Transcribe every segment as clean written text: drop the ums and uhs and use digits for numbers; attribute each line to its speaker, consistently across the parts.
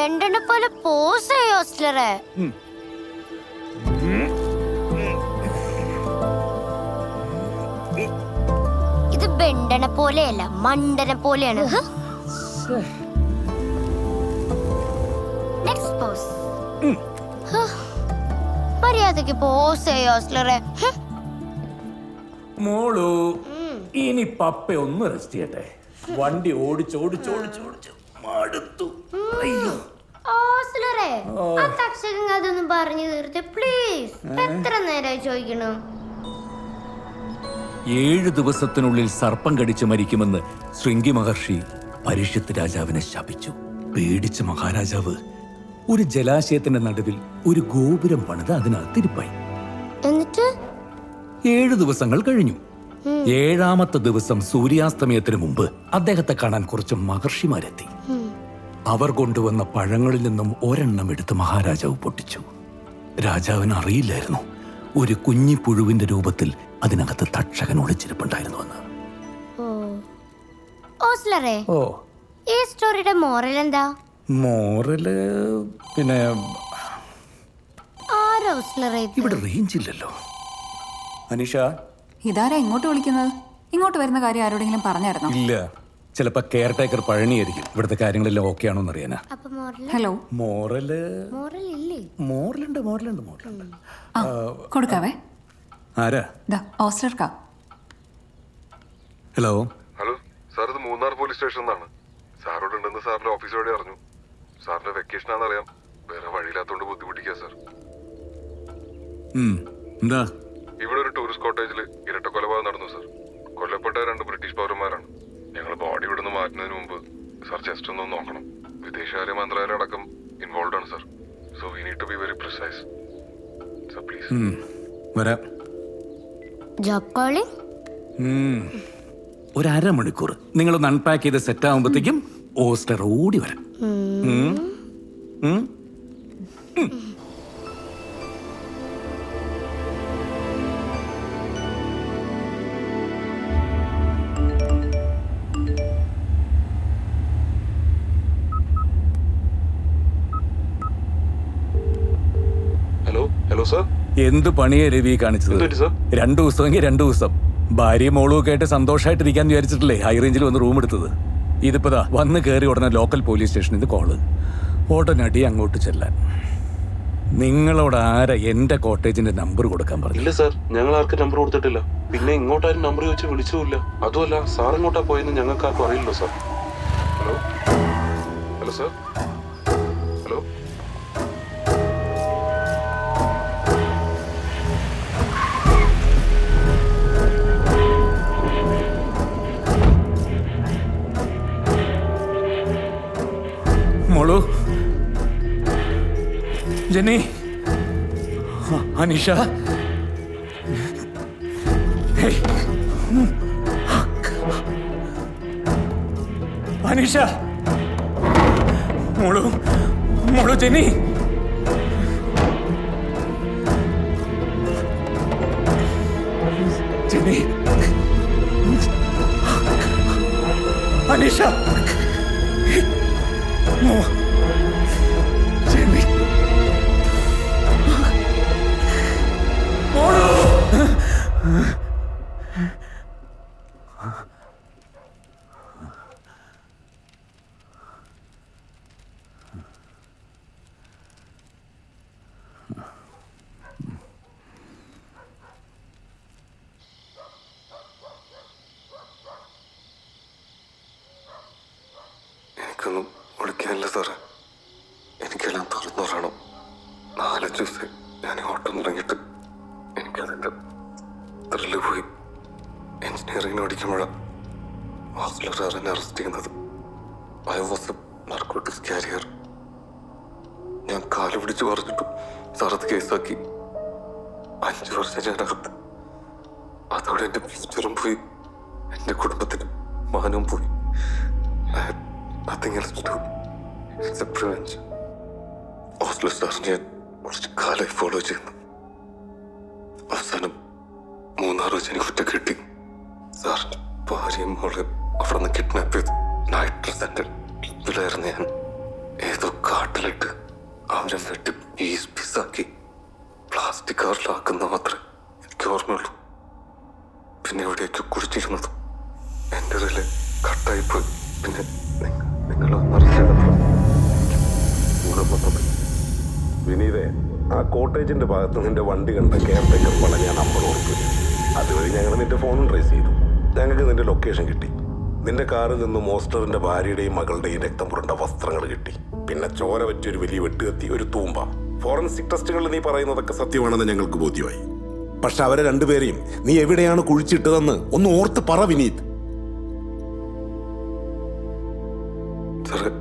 Speaker 1: ബെണ്ടനെ പോലെ പോസ് ചെയ്യോ ഓസ്ലറെ? ഇത് ബെണ്ടനെ പോലെയല്ല, മണ്ടനെ പോലെയാണ്. Next pose. മര്യാദക്ക് പോസ് ചെയ്യോ ഓസ്ലറെ?
Speaker 2: മോളു ഇനി പപ്പ ഒന്ന് റെസ്റ്റ് ചെയ്യട്ടെ. വണ്ടി ഓടിച്ചോടിച്ചോടിച്ചോടിച്ചു മടുത്തു. അയ്യോ
Speaker 1: ഓസ്ലറെ, ആ തക്ഷകൻ അതൊന്നും പറഞ്ഞു തീർത്ത് പ്ലീസ്. എത്ര നേരമായി ചോദിക്കണു?
Speaker 2: 7 ദിവസത്തിനുള്ളിൽ സർപ്പം കടിച്ച് മരിക്കുമെന്ന് ശൃംഗി മഹർഷി പരീക്ഷത്ത് രാജാവിനെ ശപിച്ചു. പേടിച്ച മഹാരാജാവ് ഒരു ജലാശയത്തിന്റെ നടുവിൽ ഒരു ഗോപുരം പണിത് അതിനകത്തിരിപ്പായി.
Speaker 1: എന്നിട്ട്
Speaker 2: 7 ദിവസങ്ങൾ കഴിഞ്ഞു. 7ാമത്തെ ദിവസം സൂര്യാസ്തമയത്തിന് മുമ്പ് അദ്ദേഹത്തെ കാണാൻ കുറച്ച് മഹർഷിമാരെത്തി. അവർ കൊണ്ടുവന്ന പഴങ്ങളിൽ നിന്നും ഒരെണ്ണം എടുത്ത് മഹാരാജാവ് പൊട്ടിച്ചു. രാജാവിന് അറിയില്ലായിരുന്നു ഒരു കുഞ്ഞി പുഴുവിന്റെ രൂപത്തിൽ അതിനകത്ത് തക്ഷകൻ ഒളിച്ചിരിപ്പുണ്ടായിരുന്നുവെന്ന്.
Speaker 1: ഓസ്ലറെ,
Speaker 2: ഓ,
Speaker 1: ഈ സ്റ്റോറിയുടെ മോറൽ എന്താ?
Speaker 2: മോറല് പിന്നെ
Speaker 1: ആരാ ഓസ്ലറെ?
Speaker 2: ഇവിടെ റേഞ്ച് ഇല്ലല്ലോ. അനിഷ,
Speaker 3: ഇതാരാ ഇങ്ങോട്ട് വിളിക്കുന്നത്? ഇങ്ങോട്ട് വരുന്ന കാര്യം ആരോടെങ്കിലും പറഞ്ഞായിരുന്നോ?
Speaker 2: ഇല്ല, ചിലപ്പോ കെയർ ടേക്കർ പഴനിയായിരിക്കും. ഇവിടുത്തെ കാര്യങ്ങളെല്ലാം ഓക്കെ ആണോന്ന് അറിയാനാ.
Speaker 1: അപ്പൊ മോറൽ?
Speaker 3: ഹലോ,
Speaker 2: മോറല്
Speaker 1: മോറൽ ഇല്ലേ?
Speaker 2: മോറലുണ്ട്.
Speaker 3: ആ കൊടുക്കാവേ.
Speaker 2: ആരാ?
Speaker 3: ദാ ഓസ്ലർക്കാ.
Speaker 2: ഹലോ
Speaker 4: ഹലോ സാർ, ഇത് മൂന്നാർ പോലീസ് സ്റ്റേഷൻ എന്നാണ്. സാറോട് ഉണ്ടെന്ന് സാറിന്റെ ഓഫീസ് വഴി അറിഞ്ഞു. സാറിന്റെ വെക്കേഷൻ ആണെന്നറിയാം. വേറെ വഴിയില്ലാത്തോണ്ട് ബുദ്ധിമുട്ടിക്കുക സാർ.
Speaker 2: എന്താ?
Speaker 4: ഇവിടെ ഒരു ടൂറിസ്റ്റ് കോട്ടേജിൽ ഇരട്ട കൊലപാതകം നടന്നു സാർ. കൊല്ലപ്പെട്ട 2 ബ്രിട്ടീഷ് പൗരന്മാരാണ്. ഞങ്ങൾ ബോഡി ഇവിടുന്ന് മാറ്റുന്നതിന് മുമ്പ് സാർ ജസ്റ്റ് ഒന്ന് നോക്കണം. വിദേശകാര്യ മന്ത്രാലയം അടക്കം ഇൻവോൾവ് ആണ് sir. So we need to be very precise sir, please.
Speaker 2: വരാം.
Speaker 1: Job calling?
Speaker 2: ഒരു 1/2 മണിക്കൂർ നിങ്ങളൊന്ന് അൺപാക്ക് ചെയ്ത് സെറ്റ് ആകുമ്പോഴത്തേക്കും ഓസ്റ്റർ ഓടി വരാം.
Speaker 4: ഹലോ ഹലോ സാർ,
Speaker 2: എന്ത് പണിയാ രവി കാണിച്ചത്? 2 ദിവസമെങ്കിൽ 2 ദിവസം ഭാര്യയും മോളും ഒക്കെ ആയിട്ട് സന്തോഷമായിട്ടിരിക്കാന്ന് വിചാരിച്ചിട്ടില്ലേ ഹൈ റേഞ്ചിൽ വന്ന് റൂം എടുത്തത്. ഇതിപ്പോതാ വന്ന് കയറി ഉടനെ ലോക്കൽ പോലീസ് സ്റ്റേഷനിൽ നിന്ന് കോള്. ഉടനടി അങ്ങോട്ട് ചെല്ലാൻ. നിങ്ങളോട് ആരാ എന്റെ കോട്ടേജിന്റെ നമ്പർ കൊടുക്കാൻ പറഞ്ഞു?
Speaker 5: ഇല്ല സാർ, ഞങ്ങൾ ആർക്കും നമ്പർ കൊടുത്തിട്ടില്ല. പിന്നെ ഇങ്ങോട്ടാരും നമ്പർ ചോദിച്ച് വിളിച്ചുമില്ല. അതുമല്ല, സാർ ഇങ്ങോട്ടാ പോയെന്ന് ഞങ്ങൾക്ക് ആർക്കും അറിയില്ലോ sir.
Speaker 4: Hello hello sir, hello.
Speaker 2: മോളു, ജെന്നി, അനിഷ, അനിഷ, മോളു, ജെന്നി, ജെന്നി, അനിഷ, ജെന്നി, മോളു.
Speaker 4: എനിക്കൊന്നും വിളിക്കാനില്ല സാറേ. എനിക്കെല്ലാം തുറന്നു പറയണം. 4 ദിവസം ഞാൻ ഓട്ടം തുടങ്ങിയിട്ട് എനിക്കതിൻ്റെ ത്രില്ല് പോയി. എഞ്ചിനീയറിംഗിന് പഠിക്കുമ്പോഴാണ് ഹോസ്റ്റലർ സാറിനെ അറസ്റ്റ് ചെയ്യുന്നത്. I was A narcotics carrier. ഞാൻ കാല് പിടിച്ച് പറഞ്ഞിട്ടും സാറത് കേസാക്കി. 5 വർഷം ഞാനകത്ത്. അതോടെ എൻ്റെ ഫ്യൂച്ചറും പോയി, എൻ്റെ കുടുംബത്തിൻ്റെ മാനവും പോയി. I had nothing else to do except revenge. Hosteller സാറിനെ ഞാൻ കുറച്ച് കാലമായി ഫോളോ ചെയ്യുന്നു. അവസാനം 3-6 വെച്ച് എനിക്ക് കുറ്റം കിട്ടി. സാറിൻ്റെ ഭാര്യയും മോളെയും അവിടെ നിന്ന് കിഡ്നാപ്പ് ചെയ്ത് നൈറ്റ് സെന്ററിലായിരുന്നു ഞാൻ. ഏതോ കാട്ടിൽ ബോക്സിലാക്കി പ്ലാസ്റ്റിക് കവറിലാക്കുന്ന മാത്രമേ എനിക്ക് ഓർമ്മയുള്ളൂ. പിന്നെ എവിടെയൊക്കെ കുടിച്ചിരുന്നത് എൻ്റെ റിലേ കട്ടായിപ്പോയി. പിന്നെ നിങ്ങൾ
Speaker 6: വിനീതേ, ആ കോട്ടേജിന്റെ ഭാഗത്ത് നിന്റെ വണ്ടി കണ്ട കെയർടേക്കർ പറഞ്ഞ നമ്പർ ഓർത്ത്. അതുവഴി ഞങ്ങൾ നിന്റെ ഫോണും ട്രേസ് ചെയ്തു. ഞങ്ങൾക്ക് നിന്റെ ലൊക്കേഷൻ കിട്ടി. നിന്റെ കാറിൽ നിന്ന് മോസ്റ്ററിന്റെ ഭാര്യയുടെയും മകളുടെയും രക്തം പുരണ്ട വസ്ത്രങ്ങൾ കിട്ടി. പിന്നെ ചോര പറ്റിയൊരു വലിയ വെട്ടുകത്തി, ഒരു തൂമ്പ. ഫോറൻസിക് ടെസ്റ്റുകളിൽ നീ പറയുന്നതൊക്കെ സത്യമാണെന്ന് ഞങ്ങൾക്ക് ബോധ്യമായി. പക്ഷെ അവരെ രണ്ടുപേരെയും നീ എവിടെയാണ് കുഴിച്ചിട്ടതെന്ന് ഒന്ന് ഓർത്ത് പറ വിനീത്.
Speaker 4: സാറേ,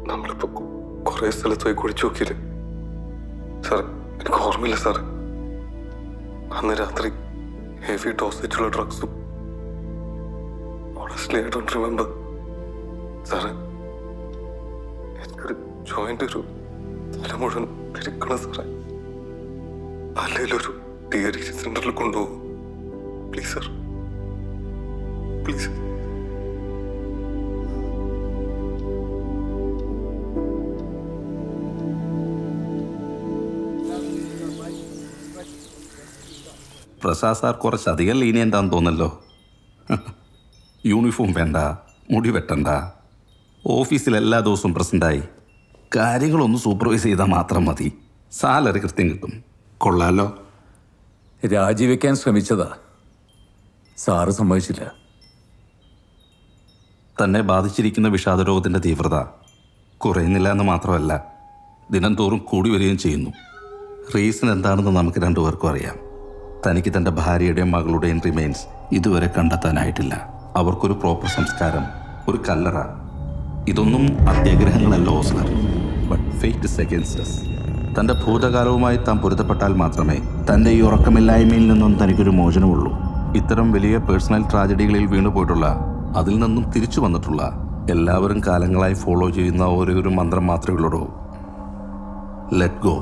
Speaker 4: നമ്മളിപ്പോ കുറെ സ്ഥലത്ത് പോയി കുഴിച്ചു നോക്കിയില്ലേ സാർ? എനിക്ക് ഓർമ്മയില്ല സാർ. അന്ന് രാത്രി heavy ഡോസേജുള്ള ഡ്രഗ്സും. Honestly, I don't remember. സാറേ, എനിക്കൊരു ജോയിന്റ്, ഒരു തല മുഴുവൻ പെരുക്കണം സാറേ. അല്ലെങ്കിലൊരു ഡിയറി സെന്ററിൽ കൊണ്ടുപോകും please sir, please.
Speaker 7: Prasad sir കുറച്ചധികം ലീനിയൻ്റാന്ന് തോന്നല്ലോ. യൂണിഫോം വേണ്ട, മുടി വെട്ടണ്ട, ഓഫീസിൽ എല്ലാ ദിവസവും പ്രസൻ്റായി, കാര്യങ്ങളൊന്ന് സൂപ്പർവൈസ് ചെയ്താൽ മാത്രം മതി, സാലറി കൃത്യം കിട്ടും. കൊള്ളാലോ.
Speaker 2: രാജിവെക്കാൻ ശ്രമിച്ചതാ, സാറ് സമ്മതിച്ചില്ല.
Speaker 7: തന്നെ ബാധിച്ചിരിക്കുന്ന വിഷാദരോഗത്തിൻ്റെ തീവ്രത കുറയുന്നില്ല എന്ന് മാത്രമല്ല, ദിനം തോറും കൂടി വരികയും ചെയ്യുന്നു. റീസൺ എന്താണെന്ന് നമുക്ക് രണ്ടുപേർക്കും അറിയാം. തനിക്ക് തൻ്റെ ഭാര്യയുടെയും മകളുടെയും റിമെയിൻസ് ഇതുവരെ കണ്ടെത്താനായിട്ടില്ല. അവർക്കൊരു പ്രോപ്പർ സംസ്കാരം, ഒരു കല്ലറ, ഇതൊന്നും അത്യാഗ്രഹങ്ങളല്ല Osler. But fate is against us. തൻ്റെ ഭൂതകാലവുമായി താൻ പൊരുത്തപ്പെട്ടാൽ മാത്രമേ തൻ്റെ ഈ ഉറക്കമില്ലായ്മയിൽ നിന്നും തനിക്കൊരു മോചനമുള്ളൂ. ഇത്തരം വലിയ പേഴ്സണൽ ട്രാജഡികളിൽ വീണുപോയിട്ടുള്ള, അതിൽ നിന്നും തിരിച്ചു വന്നിട്ടുള്ള എല്ലാവരും കാലങ്ങളായി ഫോളോ ചെയ്യുന്ന ഒരു മന്ത്രം മാത്രമേ ഉള്ളൂ: ലെറ്റ് ഗോ.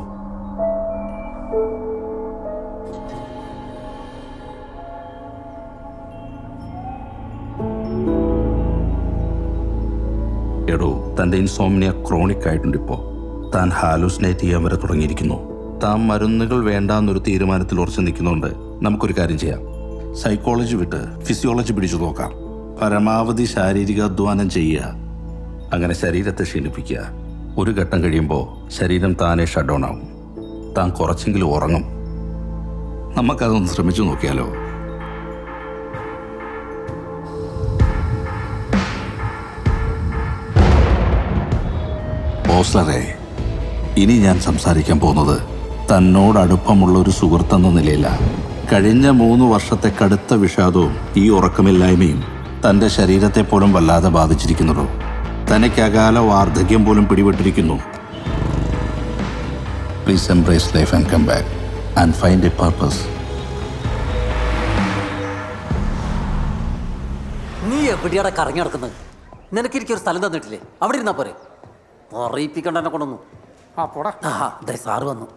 Speaker 7: എടോ, തൻ്റെ ഇൻസോംനിയ ക്രോണിക് ആയിട്ടുണ്ട്. ഇപ്പോൾ താൻ ഹാലൂസിനേറ്റ് ചെയ്യാൻ വരെ തുടങ്ങിയിരിക്കുന്നു. താൻ മരുന്നുകൾ വേണ്ടാന്നൊരു തീരുമാനത്തിൽ ഉറച്ചു നിൽക്കുന്നുണ്ട്. നമുക്കൊരു കാര്യം ചെയ്യാം, സൈക്കോളജി വിട്ട് ഫിസിയോളജി പിടിച്ചു നോക്കാം. പരമാവധി ശാരീരിക അധ്വാനം ചെയ്യുക, അങ്ങനെ ശരീരത്തെ ക്ഷീണിപ്പിക്കുക. ഒരു ഘട്ടം കഴിയുമ്പോൾ ശരീരം താനെ ഷട്ട് ഡൗൺ ആവും. താൻ കുറച്ചെങ്കിലും ഉറങ്ങും. നമുക്കതൊന്ന് ശ്രമിച്ചു നോക്കിയാലോ? ഓസ്ലറെ, ഇനി ഞാൻ സംസാരിക്കാൻ പോകുന്നത് തന്നോട് അടുപ്പമുള്ള ഒരു സുഹൃത്തെന്ന നിലയിലാണ്. കഴിഞ്ഞ 3 വർഷത്തെ കടുത്ത വിഷാദവും ഈ ഉറക്കമില്ലായ്മയും തൻ്റെ ശരീരത്തെ പോലും വല്ലാതെ ബാധിച്ചിരിക്കുന്നുള്ളൂ. തനിക്ക് അകാല വാർദ്ധക്യം പോലും പിടിപെട്ടിരിക്കുന്നു. Please embrace life and come back and find a purpose.
Speaker 8: നീ എവിടെയാണ് കറങ്ങി നടക്കുന്നത്? നിനക്കെനിക്കൊരു സ്ഥലം തന്നിട്ടില്ലേ? അവിടെ ഇരുന്നാ പോരെ? അറിയിപ്പിക്കണ്ട എന്നെ കൊണ്ടൊന്നും. സാറ് വന്നു.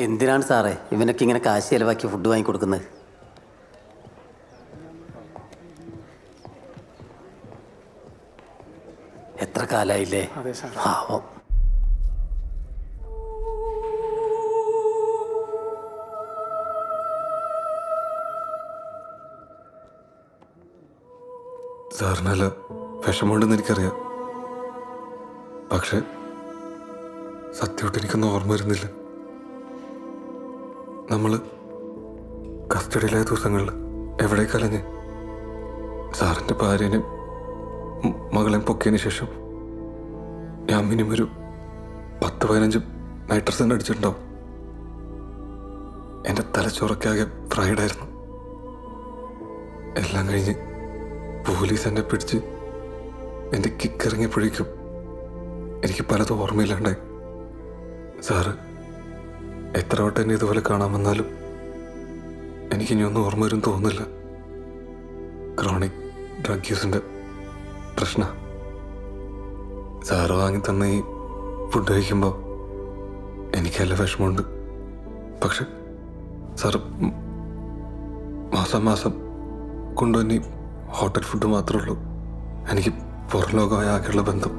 Speaker 8: എന്തിനാണ് സാറേ ഇവനൊക്കെ ഇങ്ങനെ കാശ് ചെലവാക്കി ഫുഡ് വാങ്ങിക്കൊടുക്കുന്നത്? എത്ര കാലായില്ലേ? പാവം.
Speaker 4: സാറിനല്ല വിഷമമുണ്ടെന്ന് എനിക്കറിയാം. പക്ഷെ സത്യമായിട്ട് എനിക്കൊന്നും ഓർമ്മ വരുന്നില്ല. നമ്മൾ കസ്റ്റഡിയിലായ ദിവസങ്ങളിൽ എവിടേക്കലഞ്ഞ് സാറിൻ്റെ ഭാര്യനെ മകളെ പൊക്കിയതിന് ശേഷം ഞാൻ മിനിമം ഒരു 10-15 നൈട്രസൻ അടിച്ചിട്ടുണ്ടാവും. എൻ്റെ തലച്ചോറൊക്കെ ഫ്രൈഡായിരുന്നു. എല്ലാം കഴിഞ്ഞ് പോലീസ് എന്നെ പിടിച്ച് എൻ്റെ കിക്കിറങ്ങിയപ്പോഴേക്കും എനിക്ക് പലതും ഓർമ്മയില്ലാണ്ടായി. സാറ് എത്ര വട്ടം എന്നെ ഇതുപോലെ കാണാൻ വന്നാലും എനിക്കിനിയൊന്നും ഓർമ്മ വരും തോന്നുന്നില്ല. ക്രോണിക് ഡ്രഗ് യൂസിൻ്റെ പ്രശ്നം. സാറ് വാങ്ങി തന്ന ഈ ഫുഡ് കഴിക്കുമ്പോൾ എനിക്ക് നല്ല വിഷമമുണ്ട്. പക്ഷെ സാറ് മാസം കൊണ്ടുവന്നി ഹോട്ടൽ ഫുഡ് മാത്രമേ ഉള്ളൂ. എനിക്ക് പുറം ലോകമായ ആകെയുള്ള ബന്ധം.